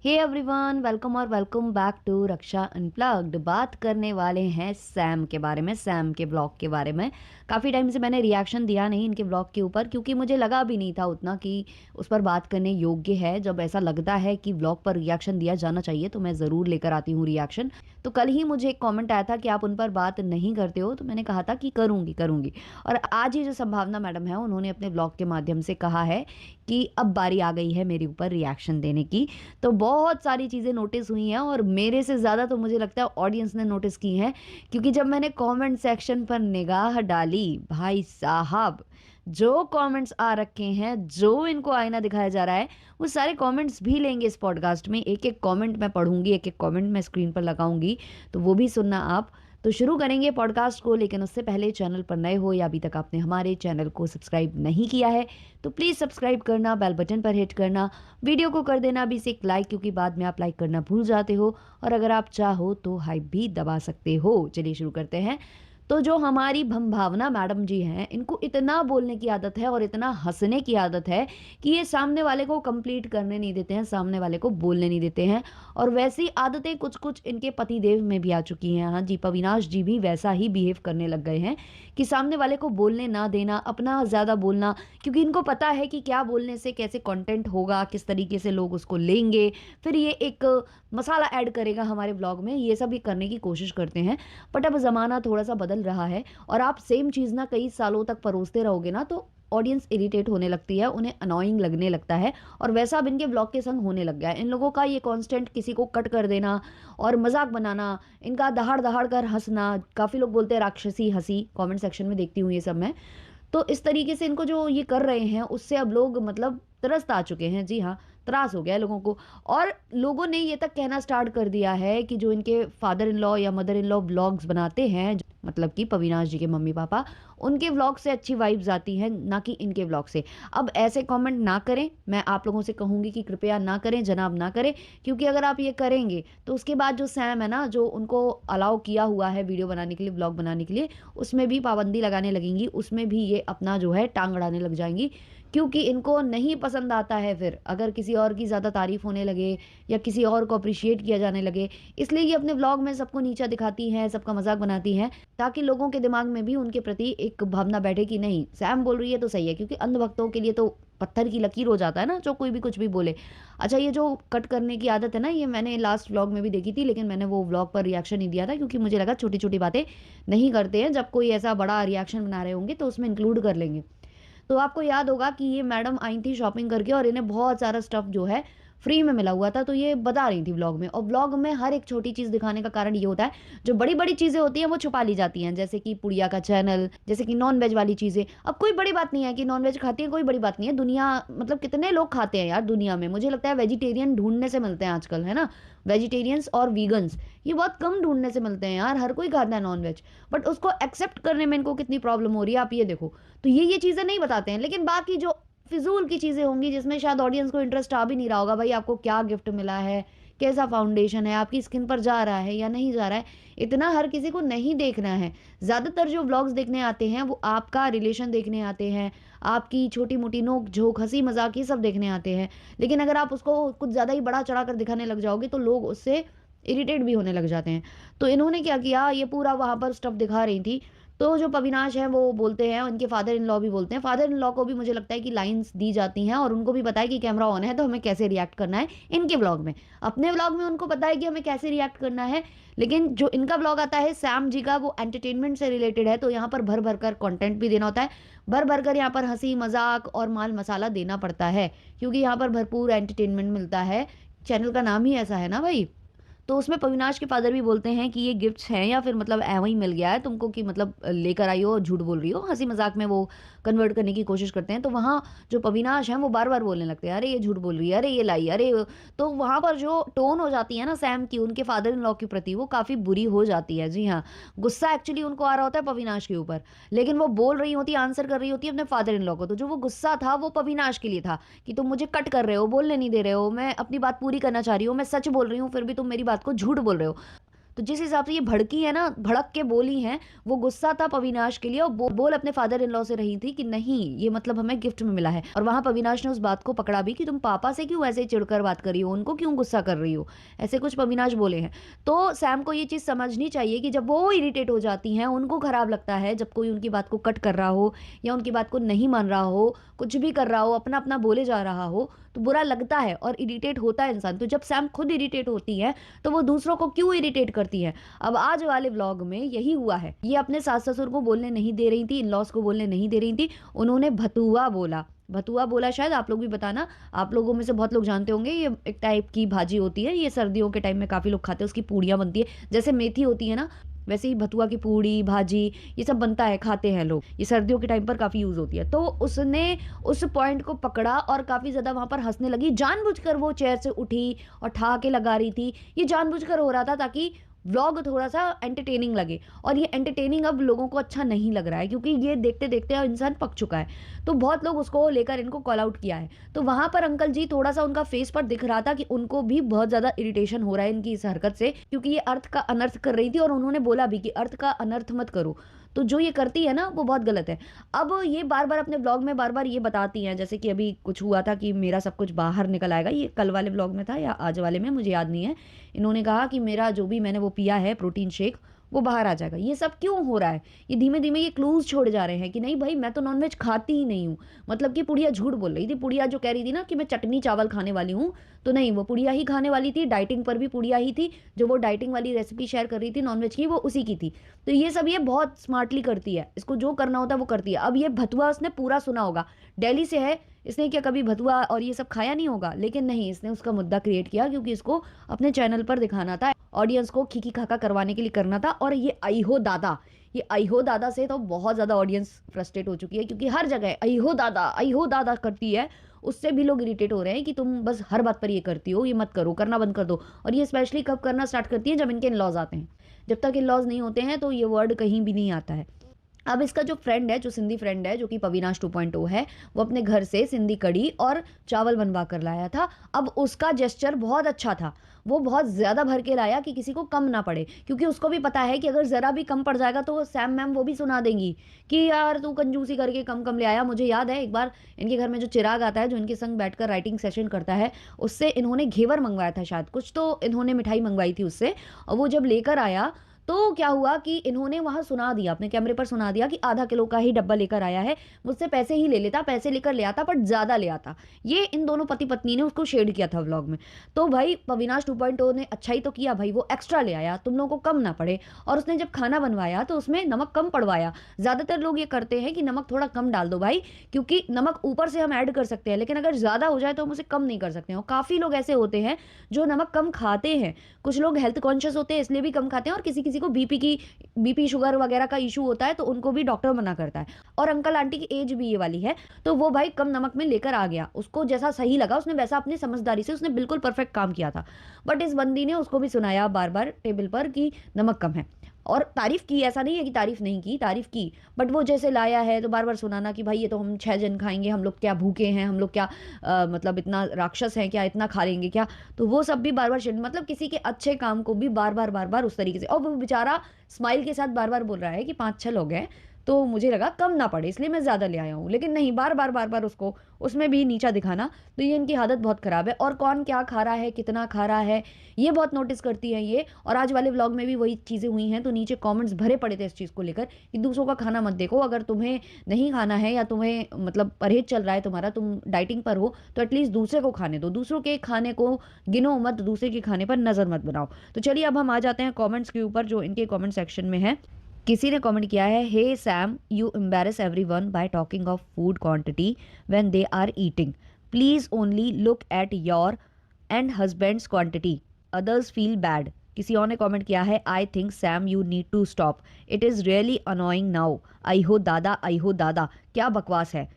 हे everyone, welcome और welcome back to Raksha unplugged. बात करने वाले हैं सैम के बारे में, सैम के ब्लॉग के बारे में। काफ़ी टाइम से मैंने रिएक्शन दिया नहीं इनके ब्लॉग के ऊपर, क्योंकि मुझे लगा भी नहीं था उतना कि उस पर बात करने योग्य है। जब ऐसा लगता है कि ब्लॉग पर रिएक्शन दिया जाना चाहिए तो मैं ज़रूर लेकर आती हूँ रिएक्शन। तो कल ही मुझे एक कॉमेंट आया था कि आप उन पर बात नहीं करते हो, तो मैंने कहा था कि करूँगी करूँगी। और आज ही जो संभावना मैडम है उन्होंने अपने ब्लॉग के माध्यम से कहा है कि अब बारी आ गई है मेरे ऊपर रिएक्शन देने की। तो बहुत सारी चीज़ें नोटिस हुई हैं और मेरे से ज़्यादा तो मुझे लगता है ऑडियंस ने नोटिस की हैं, क्योंकि जब मैंने कमेंट सेक्शन पर निगाह डाली, भाई साहब जो कमेंट्स आ रखे हैं, जो इनको आईना दिखाया जा रहा है, वो सारे कमेंट्स भी लेंगे इस पॉडकास्ट में। एक एक कमेंट मैं पढ़ूंगी, एक एक कमेंट मैं स्क्रीन पर लगाऊंगी, तो वो भी सुनना आप। तो शुरू करेंगे पॉडकास्ट को, लेकिन उससे पहले चैनल पर नए हो या अभी तक आपने हमारे चैनल को सब्सक्राइब नहीं किया है तो प्लीज़ सब्सक्राइब करना, बेल बटन पर हिट करना, वीडियो को कर देना अभी से एक लाइक, क्योंकि बाद में आप लाइक करना भूल जाते हो। और अगर आप चाहो तो हाइप भी दबा सकते हो। चलिए शुरू करते हैं। तो जो हमारी भावना मैडम जी हैं, इनको इतना बोलने की आदत है और इतना हंसने की आदत है कि ये सामने वाले को कंप्लीट करने नहीं देते हैं, सामने वाले को बोलने नहीं देते हैं। और वैसी आदतें कुछ कुछ इनके पतिदेव में भी आ चुकी हैं। हाँ जी, अविनाश जी भी वैसा ही बिहेव करने लग गए हैं कि सामने वाले को बोलने ना देना, अपना ज़्यादा बोलना, क्योंकि इनको पता है कि क्या बोलने से कैसे कंटेंट होगा, किस तरीके से लोग उसको लेंगे, फिर ये एक मसाला ऐड करेगा हमारे ब्लॉग में। ये सब भी करने की कोशिश करते हैं। बट अब ज़माना थोड़ा सा बदल रहा है और आप सेम चीज़ ना कई सालों तक परोसते रहोगे ना, तो ऑडियंस इरिटेट होने लगती है, उन्हें अनोइंग लगने लगता है। और वैसा अब इनके ब्लॉग के संग होने लग गया है। इन लोगों का ये कांस्टेंट किसी को कट कर देना और मजाक बनाना, इनका दहाड़ दहाड़ कर हंसना, काफ़ी लोग बोलते हैं राक्षसी हंसी, कमेंट सेक्शन में देखती हूँ ये सब मैं। तो इस तरीके से इनको जो ये कर रहे हैं उससे अब लोग मतलब त्रस्त आ चुके हैं। जी हाँ, त्रास हो गया है लोगों को। और लोगों ने ये तक कहना स्टार्ट कर दिया है कि जो इनके फादर इन लॉ या मदर इन लॉ व्लॉग्स बनाते हैं, मतलब कि पविनाश जी के मम्मी पापा, उनके व्लॉग से अच्छी वाइब्स आती हैं, ना कि इनके व्लॉग से। अब ऐसे कमेंट ना करें, मैं आप लोगों से कहूँगी कि कृपया ना करें, जनाब ना करें। क्योंकि अगर आप ये करेंगे तो उसके बाद जो सैम है ना, जो उनको अलाउ किया हुआ है वीडियो बनाने के लिए, व्लॉग बनाने के लिए, उसमें भी पाबंदी लगाने लगेंगी, उसमें भी ये अपना जो है टांग अड़ाने लग जाएंगी। क्योंकि इनको नहीं पसंद आता है फिर अगर किसी और की ज़्यादा तारीफ होने लगे या किसी और को अप्रिशिएट किया जाने लगे। इसलिए ये अपने व्लॉग में सबको नीचा दिखाती हैं, सबका मजाक बनाती हैं, ताकि लोगों के दिमाग में भी उनके प्रति एक भावना बैठे कि नहीं, सैम बोल रही है तो सही है। क्योंकि अंधभक्तों के लिए तो पत्थर की लकीर हो जाता है ना, जो कोई भी कुछ भी बोले। अच्छा, ये जो कट करने की आदत है ना, ये मैंने लास्ट व्लॉग में भी देखी थी, लेकिन मैंने वो व्लॉग पर रिएक्शन नहीं दिया था, क्योंकि मुझे लगा छोटी छोटी बातें नहीं करते हैं, जब कोई ऐसा बड़ा रिएक्शन बना रहे होंगे तो उसमें इंक्लूड कर लेंगे। तो आपको याद होगा कि ये मैडम आई थी शॉपिंग करके और इन्हें बहुत सारा स्टफ जो है फ्री में मिला हुआ था, तो ये बता रही थी व्लॉग में। और व्लॉग में हर एक छोटी चीज़ दिखाने का कारण ये होता है, जो बड़ी बड़ी चीज़ें होती हैं वो छुपा ली जाती हैं, जैसे कि पुड़िया का चैनल, जैसे कि नॉन वेज वाली चीज़ें। अब कोई बड़ी बात नहीं है कि नॉन वेज खाती है, कोई बड़ी बात नहीं है। दुनिया मतलब कितने लोग खाते हैं यार दुनिया में, मुझे लगता है वेजिटेरियन ढूंढने से मिलते हैं आजकल, है ना। वेजिटेरियंस और वीगन्स ये बहुत कम ढूंढने से मिलते हैं यार, हर कोई खाता है नॉन वेज। बट उसको एक्सेप्ट करने में इनको कितनी प्रॉब्लम हो रही है, आप ये देखो। तो ये चीज़ें नहीं बताते हैं, लेकिन बाकी जो फिजूल की चीज़ें होंगी जिसमें शायद ऑडियंस को इंटरेस्ट आ भी नहीं रहा होगा, भाई आपको क्या गिफ्ट मिला है, कैसा फाउंडेशन है, आपकी स्किन पर जा रहा है या नहीं जा रहा है, इतना हर किसी को नहीं देखना है। ज़्यादातर जो व्लॉग्स देखने आते हैं वो आपका रिलेशन देखने आते हैं, आपकी छोटी मोटी नोक झोंक, हंसी मजाक, ये सब देखने आते हैं। लेकिन अगर आप उसको कुछ ज़्यादा ही बड़ा चढ़ा कर दिखाने लग जाओगे तो लोग उससे इरिटेट भी होने लग जाते हैं। तो इन्होंने क्या किया, ये पूरा वहाँ पर स्टफ दिखा रही थी। तो जो पविनाश है वो बोलते हैं, उनके फादर इन लॉ भी बोलते हैं, फादर इन लॉ को भी मुझे लगता है कि लाइंस दी जाती हैं और उनको भी पता है कि कैमरा ऑन है तो हमें कैसे रिएक्ट करना है इनके व्लॉग में। अपने व्लॉग में उनको पता है कि हमें कैसे रिएक्ट करना है, लेकिन जो इनका व्लॉग आता है सैम जी का, वो एंटरटेनमेंट से रिलेटेड है, तो यहाँ पर भर भर कर कंटेंट भी देना होता है, भर भर कर यहाँ पर हंसी मजाक और माल मसाला देना पड़ता है, क्योंकि यहाँ पर भरपूर एंटरटेनमेंट मिलता है। चैनल का नाम ही ऐसा है ना भाई। तो उसमें अविनाश के फादर भी बोलते हैं कि ये गिफ्ट्स हैं या फिर मतलब ऐਵੇਂ ही मिल गया है तुमको, कि मतलब लेकर आई हो और झूठ बोल रही हो, हंसी मजाक में वो कन्वर्ट करने की कोशिश करते हैं। तो वहाँ जो अविनाश हैं वो बार बार बोलने लगते हैं, अरे ये झूठ बोल रही है, अरे ये लाई, अरे तो वहाँ पर जो टोन हो जाती है ना सैम की उनके फादर इन लॉ के प्रति, वो काफ़ी बुरी हो जाती है। जी हाँ, गुस्सा एक्चुअली उनको आ रहा होता है अविनाश के ऊपर, लेकिन वो बोल रही होती है, आंसर कर रही होती है अपने फादर इन लॉ को। तो जो वो गुस्सा था वो अविनाश के लिए था कि तुम मुझे कट कर रहे हो, बोलने नहीं दे रहे हो, मैं अपनी बात पूरी करना चाह रही हूँ, मैं सच बोल रही हूँ फिर भी तुम मेरी बात को झूठ बोल रहे हो। तो जिस हिसाब से ये भड़की है ना, भड़क के बोली हैं, वो गुस्सा था पविनाश के लिए और बोल अपने फादर इन लॉ से रही थी कि नहीं, ये मतलब हमें गिफ्ट में मिला है। और वहां पविनाश ने उस बात को पकड़ा भी कि तुम पापा से क्यों ऐसे चिढ़कर बात कर रही हो, उनको क्यों गुस्सा कर रही हो, ऐसे कुछ पविनाश बोले हैं। तो सैम को ये चीज़ समझनी चाहिए कि जब वो इरिटेट हो जाती हैं, उनको खराब लगता है जब कोई उनकी बात को कट कर रहा हो या उनकी बात को नहीं मान रहा हो, कुछ भी कर रहा हो, अपना अपना बोले जा रहा हो, तो बुरा लगता है और इरिटेट होता है इंसान। तो जब सैम खुद इरिटेट होती है तो वो दूसरों को क्यों इरिटेट करती है। अब आज वाले व्लॉग में यही हुआ है, ये अपने सास ससुर को बोलने नहीं दे रही थी, इन लॉज को बोलने नहीं दे रही थी, उन्होंने भतुआ बोला। भतुआ बोला, शायद आप लोग भी बताना, आप लोगों में से बहुत लोग जानते होंगे, ये एक टाइप की भाजी होती है, ये सर्दियों के टाइम में काफ़ी लोग खाते हैं, उसकी पूड़ियाँ बनती है, जैसे मेथी होती है ना, वैसे ही भतुआ की पूड़ी भाजी ये सब बनता है, खाते हैं लोग, ये सर्दियों के टाइम पर काफ़ी यूज़ होती है। तो उसने उस पॉइंट को पकड़ा और काफ़ी ज़्यादा वहाँ पर हंसने लगी, जानबूझकर वो चेयर से उठी और ठहाके लगा रही थी। ये जानबूझकर हो रहा था ताकि व्लॉग थोड़ा सा एंटरटेनिंग लगे, और ये एंटरटेनिंग अब लोगों को अच्छा नहीं लग रहा है क्योंकि ये देखते देखते अब इंसान पक चुका है। तो बहुत लोग उसको लेकर इनको कॉल आउट किया है। तो वहाँ पर अंकल जी थोड़ा सा उनका फेस पर दिख रहा था कि उनको भी बहुत ज़्यादा इरिटेशन हो रहा है इनकी इस हरकत से, क्योंकि ये अर्थ का अनर्थ कर रही थी और उन्होंने बोला भी कि अर्थ का अनर्थ मत करो। तो जो ये करती है ना वो बहुत गलत है। अब ये बार बार अपने ब्लॉग में बार बार ये बताती हैं, जैसे कि अभी कुछ हुआ था कि मेरा सब कुछ बाहर निकल आएगा, ये कल वाले ब्लॉग में था या आज वाले में मुझे याद नहीं है, इन्होंने कहा कि मेरा जो भी मैंने वो पिया है प्रोटीन शेक वो बाहर आ जाएगा। ये सब क्यों हो रहा है, ये धीमे धीमे ये क्लूज छोड़ जा रहे हैं कि नहीं भाई मैं तो नॉनवेज खाती ही नहीं हूँ। मतलब कि पुड़िया झूठ बोल रही थी, पुड़िया जो कह रही थी ना कि मैं चटनी चावल खाने वाली हूँ, तो नहीं, वो पुड़िया ही खाने वाली थी, डाइटिंग पर भी पुड़िया ही थी, जो वो डाइटिंग वाली रेसिपी शेयर कर रही थी नॉनवेज की वो उसी की थी। तो ये सब ये बहुत स्मार्टली करती है, इसको जो करना होता है वो करती है। अब ये भतुआ उसने पूरा सुना होगा, दिल्ली से है, इसने क्या कभी भतुआ और ये सब खाया नहीं होगा, लेकिन नहीं, इसने उसका मुद्दा क्रिएट किया क्योंकि इसको अपने चैनल पर दिखाना था, ऑडियंस को खीखी खाका करवाने के लिए करना था। और ये आई हो दादा, ये आई हो दादा से तो बहुत ज़्यादा ऑडियंस फ्रस्ट्रेट हो चुकी है क्योंकि हर जगह आई हो दादा करती है, उससे भी लोग इरिटेट हो रहे हैं कि तुम बस हर बात पर ये करती हो, ये मत करो, करना बंद कर दो। और ये स्पेशली कब करना स्टार्ट करती है, जब इनके इन लॉज आते हैं। जब तक इन लॉज नहीं होते हैं तो ये वर्ड कहीं भी नहीं आता है। अब इसका जो फ्रेंड है, जो सिंधी फ्रेंड है, जो कि पविनाश 2.0 है, वो अपने घर से सिंधी कड़ी और चावल बनवा कर लाया था। अब उसका जेस्चर बहुत अच्छा था, वो बहुत ज़्यादा भर के लाया कि किसी को कम ना पड़े, क्योंकि उसको भी पता है कि अगर ज़रा भी कम पड़ जाएगा तो सैम मैम वो भी सुना देंगी कि यार तू कंजूसी करके कम कम ले आया। मुझे याद है एक बार इनके घर में जो चिराग आता है, जो इनके संग बैठकर राइटिंग सेशन करता है, उससे इन्होंने घेवर मंगवाया था, शायद कुछ तो इन्होंने मिठाई मंगवाई थी उससे, और वो जब लेकर आया तो क्या हुआ कि इन्होंने वहां सुना दिया, अपने कैमरे पर सुना दिया कि आधा किलो का ही डब्बा लेकर आया है, मुझसे पैसे ही ले लेता, पैसे लेकर ले आता बट ज़्यादा ले आता। ये इन दोनों पति पत्नी ने उसको शेड किया था व्लॉग में। तो भाई पविनाश 2.0 ने अच्छा ही तो किया भाई, वो एक्स्ट्रा ले आया, तुम लोगों को कम ना पड़े। और उसने जब खाना बनवाया तो उसमें नमक कम पड़वाया। ज़्यादातर लोग ये करते हैं कि नमक थोड़ा कम डाल दो भाई, क्योंकि नमक ऊपर से हम ऐड कर सकते हैं, लेकिन अगर ज़्यादा हो जाए तो हम उसे कम नहीं कर सकते हैं। और काफ़ी लोग ऐसे होते हैं जो नमक कम खाते हैं, कुछ लोग हेल्थ कॉन्शियस होते हैं इसलिए भी कम खाते हैं, और किसी किसी को बीपी शुगर वगैरह का इशू होता है तो उनको भी डॉक्टर मना करता है। और अंकल आंटी की एज भी ये वाली है, तो वो भाई कम नमक में लेकर आ गया, उसको जैसा सही लगा उसने वैसा अपनी समझदारी से उसने बिल्कुल परफेक्ट काम किया था। बट इस बंदी ने उसको भी सुनाया बार बार टेबल पर कि नमक कम है, और तारीफ की, ऐसा नहीं है कि तारीफ नहीं की, तारीफ की, बट वो जैसे लाया है तो बार बार सुनाना कि भाई ये तो हम 6 जन खाएंगे, हम लोग क्या भूखे हैं, हम लोग क्या मतलब इतना राक्षस हैं क्या, इतना खा लेंगे क्या। तो वो सब भी बार बार मतलब किसी के अच्छे काम को भी बार बार उस तरीके से, और वो बेचारा स्माइल के साथ बार बार बोल रहा है कि 5-6 लोग हैं तो मुझे लगा कम ना पड़े इसलिए मैं ज़्यादा ले आया हूँ, लेकिन नहीं, बार बार उसको उसमें भी नीचा दिखाना। तो ये इनकी आदत बहुत ख़राब है। और कौन क्या खा रहा है, कितना खा रहा है, ये बहुत नोटिस करती है ये। और आज वाले व्लॉग में भी वही चीज़ें हुई हैं, तो नीचे कमेंट्स भरे पड़े थे इस चीज़ को लेकर कि दूसरों का खाना मत देखो, अगर तुम्हें नहीं खाना है या तुम्हें मतलब परहेज चल रहा है तुम्हारा, तुम डाइटिंग पर हो, तो एटलीस्ट दूसरे को खाने दो, दूसरों के खाने को गिनो मत, दूसरे के खाने पर नज़र मत बनाओ। तो चलिए अब हम आ जाते हैं कॉमेंट्स के ऊपर जो इनके कॉमेंट सेक्शन में है। किसी ने कमेंट किया है, hey Sam, you embarrass everyone by talking of food quantity when they are eating, please only look at your and husbands quantity, others feel bad. किसी और ने कमेंट किया है, I think Sam you need to stop, it is really annoying now, आई हो दादा, क्या बकवास है।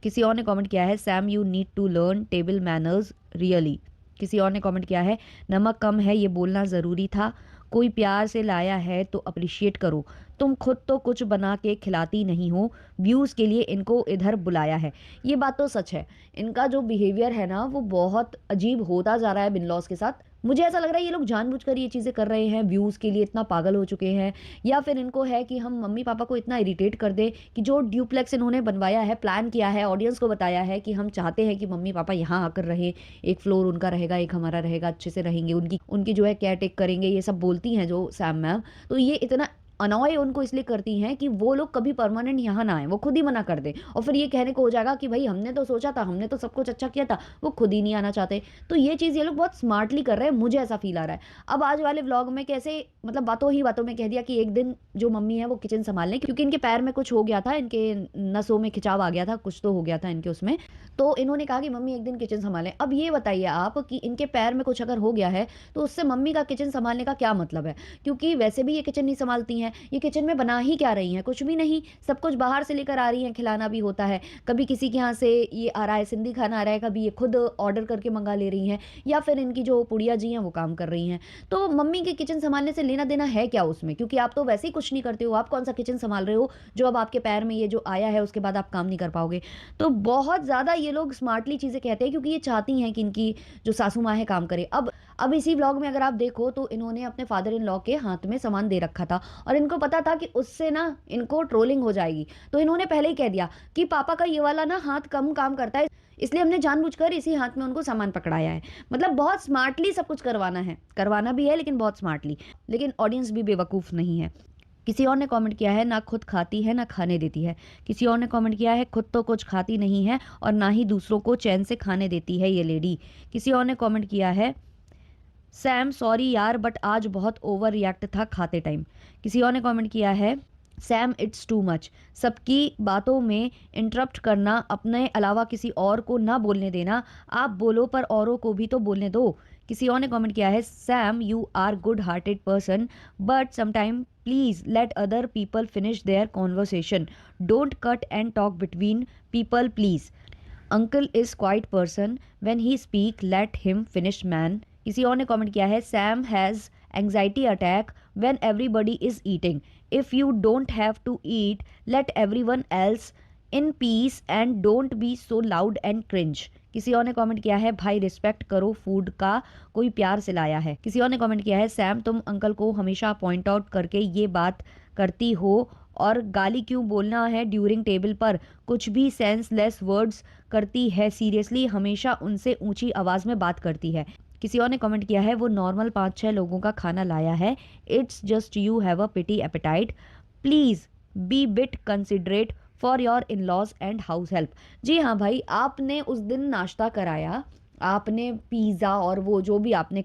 किसी और ने कमेंट किया है, Sam you need to learn table manners really. किसी और ने कमेंट किया है, नमक कम है ये बोलना ज़रूरी था, कोई प्यार से लाया है तो अप्रिशिएट करो, तुम खुद तो कुछ बना के खिलाती नहीं हो, व्यूज़ के लिए इनको इधर बुलाया है। ये बात तो सच है, इनका जो बिहेवियर है ना वो बहुत अजीब होता जा रहा है बिन लॉज के साथ। मुझे ऐसा लग रहा है ये लोग जानबूझकर ये चीज़ें कर रहे हैं, व्यूज़ के लिए इतना पागल हो चुके हैं, या फिर इनको है कि हम मम्मी-पापा को इतना इरिटेट कर दें कि जो ड्यूप्लेक्स इन्होंने बनवाया है, प्लान किया है, ऑडियंस को बताया है कि हम चाहते हैं कि मम्मी-पापा यहाँ आकर रहें, एक फ्लोर उनका रहेगा, एक हमारा रहेगा, अच्छे से रहेंगे, उनकी उनकी जो है केयर टेक करेंगे, ये सब बोलती हैं जो सैम मैम। तो ये इतना अनॉय उनको इसलिए करती हैं कि वो लोग कभी परमानेंट यहाँ ना आएँ, वो खुद ही मना कर दें, और फिर ये कहने को हो जाएगा कि भई हमने तो सोचा था, हमने तो सब कुछ अच्छा किया था, वो खुद ही नहीं आना चाहते। तो ये चीज़ ये लोग बहुत स्मार्टली कर रहे हैं, मुझे ऐसा फ़ील आ रहा है। अब आज वाले व्लॉग में कैसे मतलब बातों ही बातों में कह दिया कि एक दिन जो मम्मी है वो किचन सँभाल लें, क्योंकि इनके पैर में कुछ हो गया था, इनके नसों में खिंचाव आ गया था, कुछ तो हो गया था इनके उसमें। तो इन्होंने कहा कि मम्मी एक दिन किचन सँभालें। अब ये बताइए आप कि इनके पैर में कुछ अगर हो गया है, तो उससे मम्मी का किचन सँभालने का क्या मतलब है? क्योंकि वैसे भी ये किचन नहीं सँभालती हैं, ये किचन में बना ही क्या रही हैं? कुछ भी नहीं, सब कुछ बाहर से लेकर आ रही हैं, खिलाना भी होता है। कभी किसी के यहाँ से ये आ रहा है, सिंधी खाना आ रहा है, कभी ये खुद ऑर्डर करके मँगा ले रही हैं, या फिर इनकी जो पुड़िया जी हैं वो काम कर रही हैं। तो मम्मी के किचन सँभालने से लेना-देना है क्या उसमें? क्योंकि आप तो वैसे ही कुछ नहीं करते हो, आप कौन-सा किचन सँभाल रहे हो, जो अब आपके पैर में ये जो आया है उसके बाद आप काम नहीं कर पाओगे। तो बहुत ज़्यादा ये लोग स्मार्टली चीज़ें कहते हैं, क्योंकि ये चाहती हैं कि इनकी जो सासू माँ है काम करे। अब इसी व्लॉग में अगर आप देखो तो इन्होंने अपने फादर इन लॉ के हाथ में सामान दे रखा था, और इनको पता था कि उससे ना इनको ट्रोलिंग हो जाएगी। तो इन्होंने पहले ही कह दिया कि पापा का ये वाला ना हाथ कम काम करता है, इसलिए हमने जानबूझकर इसी हाथ में उनको सामान पकड़ाया है। मतलब बहुत स्मार्टली सब कुछ करवाना है, करवाना भी है लेकिन बहुत स्मार्टली। लेकिन ऑडियंस भी बेवकूफ़ नहीं है। किसी और ने कमेंट किया है, ना खुद खाती है ना खाने देती है। किसी और ने कमेंट किया है, खुद तो कुछ खाती नहीं है और ना ही दूसरों को चैन से खाने देती है ये लेडी। किसी और ने कमेंट किया है, सैम सॉरी यार बट आज बहुत ओवर रिएक्ट था खाते टाइम। किसी और ने कमेंट किया है, सैम इट्स टू मच, सबकी बातों में इंटरप्ट करना, अपने अलावा किसी और को ना बोलने देना, आप बोलो पर औरों को भी तो बोलने दो। किसी और ने कमेंट किया है, Sam you are good hearted person but sometime please let other people finish their conversation, don't cut and talk between people please, uncle is quiet person when he speak let him finish man. किसी और ने comment किया है, Sam has anxiety attack when everybody is eating, if you don't have to eat let everyone else in peace and don't be so loud and cringe. किसी और ने comment किया है, भाई रिस्पेक्ट करो, फूड का कोई प्यार से लाया है। किसी और ने कमेंट किया है, सैम तुम अंकल को हमेशा पॉइंट आउट करके ये बात करती हो और गाली क्यों बोलना है ड्यूरिंग टेबल पर, कुछ भी सेंसलेस वर्ड्स करती है, सीरियसली हमेशा उनसे ऊंची आवाज़ में बात करती है। किसी और ने कमेंट किया है, वो नॉर्मल 5-6 लोगों का खाना लाया है, it's just you have a petty appetite, please be bit considerate for your in laws and house help. जी हाँ भाई, आपने उस दिन नाश्ता कराया, आपने पिज़्ज़ा और वो जो भी आपने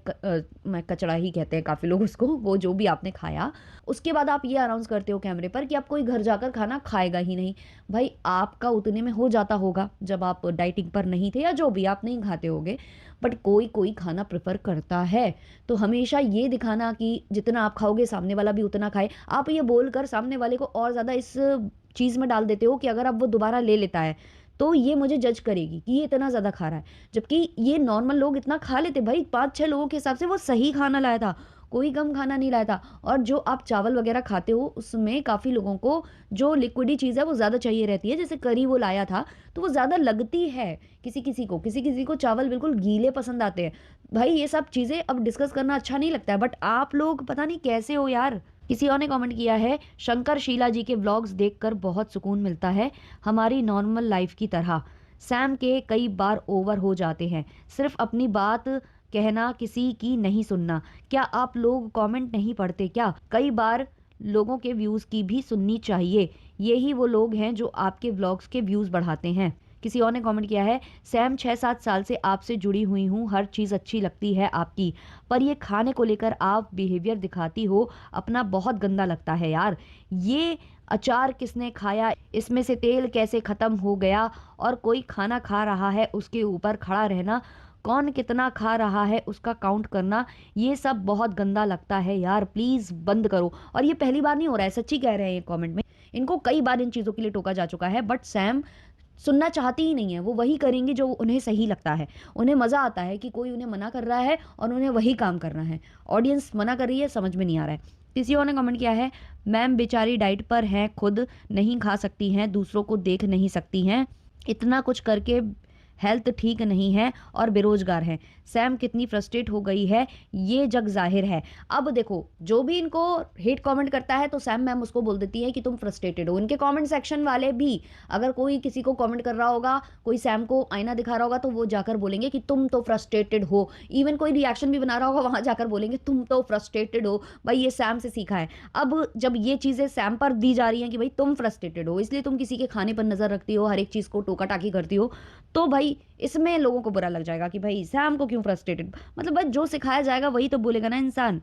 मैं कचड़ा ही कहते हैं काफ़ी लोग उसको, वो जो भी आपने खाया, उसके बाद आप ये अनाउंस करते हो कैमरे पर कि आप कोई घर जाकर खाना खाएगा ही नहीं। भाई आपका उतने में हो जाता होगा जब आप डाइटिंग पर नहीं थे, या जो भी आप नहीं खाते होगे, बट कोई कोई खाना प्रेफर करता है। तो हमेशा ये दिखाना कि जितना आप खाओगे सामने वाला भी उतना खाए, आप ये बोलकर सामने वाले को और ज़्यादा इस चीज़ में डाल देते हो कि अगर अब वो दोबारा ले लेता है तो ये मुझे जज करेगी कि ये इतना ज़्यादा खा रहा है, जबकि ये नॉर्मल लोग इतना खा लेते। भाई 5-6 लोगों के हिसाब से वो सही खाना लाया था, कोई कम खाना नहीं लाया था। और जो आप चावल वगैरह खाते हो उसमें काफ़ी लोगों को जो लिक्विडी चीज़ है वो ज़्यादा चाहिए रहती है, जैसे करी वो लाया था तो वो ज़्यादा लगती है किसी-किसी को चावल बिल्कुल गीले पसंद आते हैं। भाई ये सब चीज़ें अब डिस्कस करना अच्छा नहीं लगता है, बट आप लोग पता नहीं कैसे हो यार। किसी और ने कमेंट किया है, शंकर शीला जी के व्लॉग्स देखकर बहुत सुकून मिलता है, हमारी नॉर्मल लाइफ की तरह। सैम के कई बार ओवर हो जाते हैं, सिर्फ अपनी बात कहना, किसी की नहीं सुनना। क्या आप लोग कमेंट नहीं पढ़ते क्या? कई बार लोगों के व्यूज़ की भी सुननी चाहिए, यही वो लोग हैं जो आपके व्लॉग्स के व्यूज़ बढ़ाते हैं। किसी और ने कमेंट किया है, सैम 6-7 साल से आपसे जुड़ी हुई हूँ, हर चीज़ अच्छी लगती है आपकी, पर ये खाने को लेकर आप बिहेवियर दिखाती हो अपना बहुत गंदा लगता है यार। ये अचार किसने खाया, इसमें से तेल कैसे ख़त्म हो गया, और कोई खाना खा रहा है उसके ऊपर खड़ा रहना, कौन कितना खा रहा है उसका काउंट करना, ये सब बहुत गंदा लगता है यार, प्लीज़ बंद करो। और ये पहली बार नहीं हो रहा है, सच्ची कह रहे हैं ये कमेंट में, इनको कई बार इन चीज़ों के लिए टोका जा चुका है, बट सैम सुनना चाहती ही नहीं है। वो वही करेंगी जो उन्हें सही लगता है। उन्हें मज़ा आता है कि कोई उन्हें मना कर रहा है और उन्हें वही काम करना है। ऑडियंस मना कर रही है, समझ में नहीं आ रहा है। किसी और ने कमेंट किया है, मैम बेचारी डाइट पर हैं, खुद नहीं खा सकती हैं, दूसरों को देख नहीं सकती हैं, इतना कुछ करके हेल्थ ठीक नहीं है और बेरोजगार है। सैम कितनी फ्रस्ट्रेट हो गई है ये जग जाहिर है। अब देखो, जो भी इनको हेट कमेंट करता है तो सैम मैम उसको बोल देती है कि तुम फ्रस्ट्रेटेड हो। इनके कमेंट सेक्शन वाले भी अगर कोई किसी को कमेंट कर रहा होगा, कोई सैम को आईना दिखा रहा होगा, तो वो जाकर बोलेंगे कि तुम तो फ्रस्ट्रेटेड हो। इवन कोई रिएक्शन भी बना रहा होगा, वहां जाकर बोलेंगे तुम तो फ्रस्ट्रेटेड हो। भाई ये सैम से सीखा है। अब जब ये चीजें सैम पर दी जा रही हैं कि भाई तुम फ्रस्ट्रेटेड हो, इसलिए तुम किसी के खाने पर नजर रखती हो, हर एक चीज को टोका टाकी करती हो, तो भाई इसमें लोगों को बुरा लग जाएगा कि भाई सैम को क्यों फ्रस्ट्रेटेड। मतलब भाई जो सिखाया जाएगा वही तो बोलेगा ना इंसान।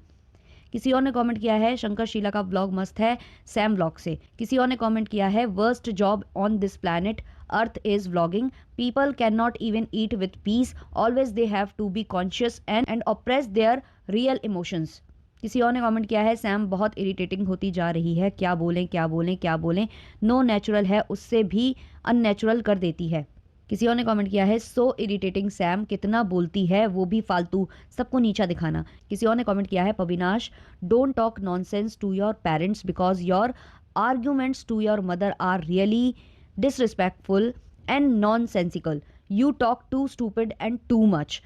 किसी और ने कमेंट किया है शंकर शीला का ब्लॉग मस्त है सैम ब्लॉग से। किसी और ने कमेंट किया है worst job on this planet earth is vlogging, people can not even eat with peace, always they have to be conscious and oppress their real emotions. किसी और ने कमेंट किया है सैम बहुत इरिटेटिंग होती जा रही है, क्या बोलें क्या बोलें क्या बोलें, नो नेचुरल है उससे भी अननेचुरल कर देती है। किसी और ने कमेंट किया है सो इरिटेटिंग सैम, कितना बोलती है वो भी फालतू, सबको नीचा दिखाना। किसी और ने कमेंट किया है Pavinash don't talk nonsense to your parents because your arguments to your mother are really disrespectful and nonsensical, you talk too stupid and too much.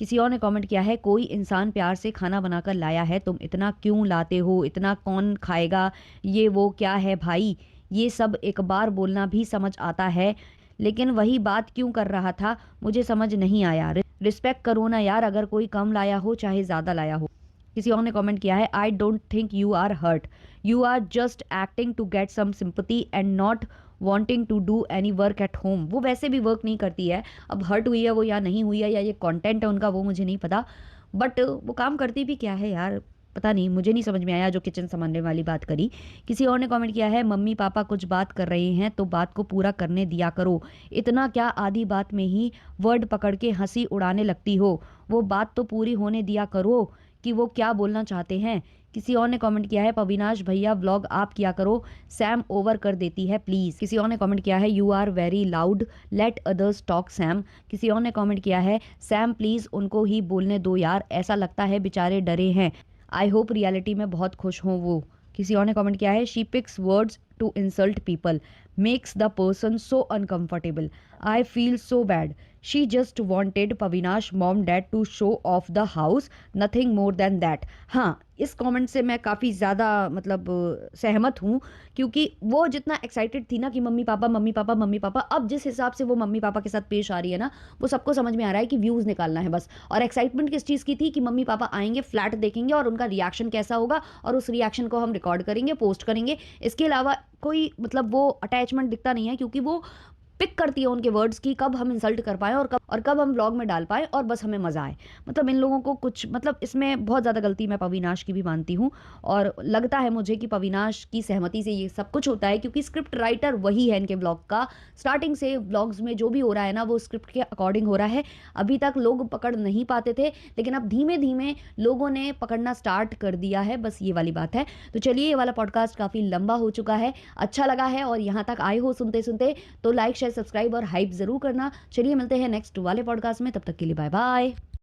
किसी और ने कमेंट किया है कोई इंसान प्यार से खाना बनाकर लाया है, तुम इतना क्यों लाते हो, इतना कौन खाएगा, ये वो क्या है भाई, ये सब एक बार बोलना भी समझ आता है, लेकिन वही बात क्यों कर रहा था मुझे समझ नहीं आया। रिस्पेक्ट करो ना यार, अगर कोई कम लाया हो चाहे ज़्यादा लाया हो। किसी और ने कमेंट किया है I don't think you are hurt, you are just acting to get some sympathy and not wanting to do any work at home. वो वैसे भी वर्क नहीं करती है, अब हर्ट हुई है वो या नहीं हुई है, या ये कंटेंट है उनका वो मुझे नहीं पता, बट वो काम करती भी क्या है यार, पता नहीं, मुझे नहीं समझ में आया जो किचन संभालने वाली बात करी। किसी और ने कमेंट किया है मम्मी पापा कुछ बात कर रहे हैं तो बात को पूरा करने दिया करो, इतना क्या आधी बात में ही वर्ड पकड़ के हंसी उड़ाने लगती हो, वो बात तो पूरी होने दिया करो कि वो क्या बोलना चाहते हैं। किसी और ने कमेंट किया है अविनाश भैया व्लॉग आप किया करो, सैम ओवर कर देती है प्लीज। किसी और ने कमेंट किया है you are very loud, let others talk Sam. किसी और ने कमेंट किया है सैम प्लीज उनको ही बोलने दो यार, ऐसा लगता है बेचारे डरे हैं, आई होप रियलिटी में बहुत खुश हों वो। किसी और ने कमेंट किया है she picks words to insult people, makes the person so uncomfortable, I feel so bad, she just wanted Pavinash mom dad to show off the house, nothing more than that. हाँ, इस कमेंट से मैं काफ़ी ज़्यादा मतलब सहमत हूँ, क्योंकि वो जितना एक्साइटेड थी ना कि mummy papa mummy papa mummy papa, अब जिस हिसाब से वो मम्मी पापा के साथ पेश आ रही है ना, वो सबको समझ में आ रहा है कि व्यूज़ निकालना है बस। और एक्साइटमेंट किस चीज़ की थी कि मम्मी पापा आएंगे, फ्लैट देखेंगे और उनका रिएक्शन कैसा होगा, और उस रिएक्शन को हम रिकॉर्ड करेंगे, पोस्ट करेंगे। इसके अलावा कोई मतलब वो अटैचमेंट दिखता नहीं है, क्योंकि वो पिक करती है उनके वर्ड्स की, कब हम इंसल्ट कर पाए और कब हम व्लॉग में डाल पाए और बस हमें मज़ा आए। मतलब इन लोगों को कुछ मतलब इसमें बहुत ज़्यादा गलती मैं पविनाश की भी मानती हूँ, और लगता है मुझे कि पविनाश की सहमति से ये सब कुछ होता है, क्योंकि स्क्रिप्ट राइटर वही है इनके व्लॉग का। स्टार्टिंग से व्लॉग्स में जो भी हो रहा है ना वो स्क्रिप्ट के अकॉर्डिंग हो रहा है। अभी तक लोग पकड़ नहीं पाते थे, लेकिन अब धीमे धीमे लोगों ने पकड़ना स्टार्ट कर दिया है, बस ये वाली बात है। तो चलिए, ये वाला पॉडकास्ट काफ़ी लंबा हो चुका है, अच्छा लगा है और यहाँ तक आए हो सुनते सुनते तो लाइक शेयर सब्सक्राइब और हाइप जरूर करना। चलिए मिलते हैं नेक्स्ट वाले पॉडकास्ट में, तब तक के लिए बाय बाय।